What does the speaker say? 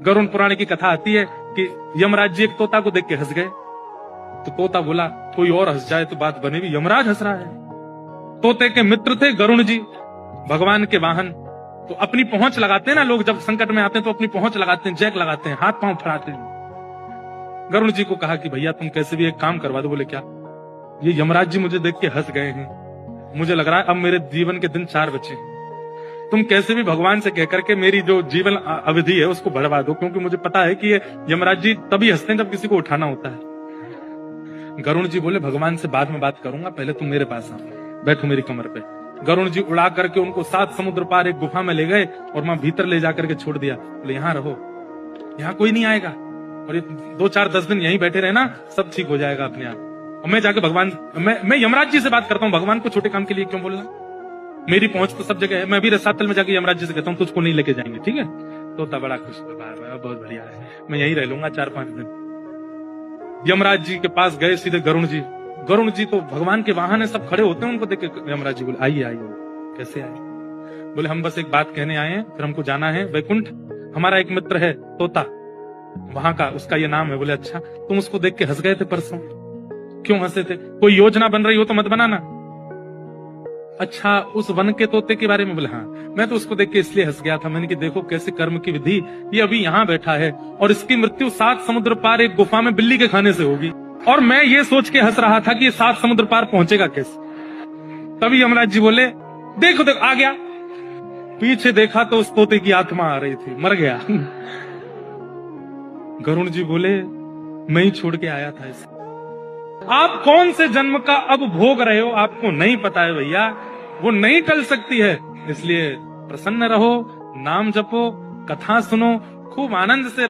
गरुड़ पुराण की कथा आती है कि यमराज जी एक तोता को देख के हंस गए। तो तोता बोला कोई और हंस जाए तो बात बनेगी, यमराज हंस रहा है। तोते के मित्र थे गरुड़ जी, भगवान के वाहन। तो अपनी पहुंच लगाते हैं ना लोग, जब संकट में आते हैं तो अपनी पहुंच लगाते हैं, जैक लगाते हैं, हाथ पांव फड़ाते हैं। गरुड़ जी को कहा कि भैया तुम कैसे भी एक काम करवा दो। बोले क्या? ये यमराज जी मुझे देख के हंस गए हैं, मुझे लग रहा है अब मेरे जीवन के दिन 4 बचे हैं। तुम कैसे भी भगवान से कहकर के मेरी जो जीवन अवधि है उसको बढ़वा दो, क्योंकि मुझे पता है कि ये यमराज जी तभी हंसते हैं जब किसी को उठाना होता है। गरुड़ जी बोले भगवान से बाद में बात करूंगा, पहले तुम मेरे पास आओ, बैठो मेरी कमर पे। गरुड़ जी उड़ा करके उनको 7 समुद्र पार एक गुफा में ले गए और वहां भीतर ले जाकर के छोड़ दिया। बोले यहाँ रहो, यहाँ कोई नहीं आएगा, और ये 2-4-10 दिन यहीं बैठे रहना, सब ठीक हो जाएगा अपने आप। और मैं जाके भगवान, मैं यमराज जी से बात करता हूँ, भगवान को छोटे काम के लिए क्यों बोलना, मेरी पहुंच तो सब जगह है। मैं भी रसातल में जाके यमराज जी से कहता हूँ तुझको नहीं लेके जाएंगे, ठीक है? तोता बड़ा खुश हुआ, बहुत बढ़िया है, मैं यहीं रह लूंगा 4-5 दिन। यमराज जी के पास गए सीधे गरुड़ जी। गरुड़ जी तो भगवान के वाहन है, सब खड़े होते हैं, उनको देख के यमराज जी बोले आइए आइए। कैसे आए? बोले हम बस एक बात कहने आए हैं, फिर हमको जाना है वैकुंठ। हमारा एक मित्र है तोता, वहां का, उसका ये नाम है। बोले अच्छा, तुम उसको देख के हंस गए थे परसों, क्यों हंसे थे? कोई योजना बन रही हो तो मत बनाना। अच्छा, उस वन के तोते के बारे में? बोले हाँ, मैं तो उसको देख के इसलिए हंस गया था, मैंने कि देखो कैसे कर्म की विधि, ये अभी यहाँ बैठा है और इसकी मृत्यु 7 समुद्र पार एक गुफा में बिल्ली के खाने से होगी, और मैं ये सोच के हंस रहा था कि ये 7 समुद्र पार पहुंचेगा कैसे। तभी यमराज जी बोले देखो देखो आ गया। पीछे देखा तो उस तोते की आत्मा आ रही थी, मर गया। गरुड़ जी बोले मैं ही छोड़ के आया था इसे। आप कौन से जन्म का अब भोग रहे हो आपको नहीं पता है भैया, वो नहीं टल सकती है। इसलिए प्रसन्न रहो, नाम जपो, कथा सुनो, खूब आनंद से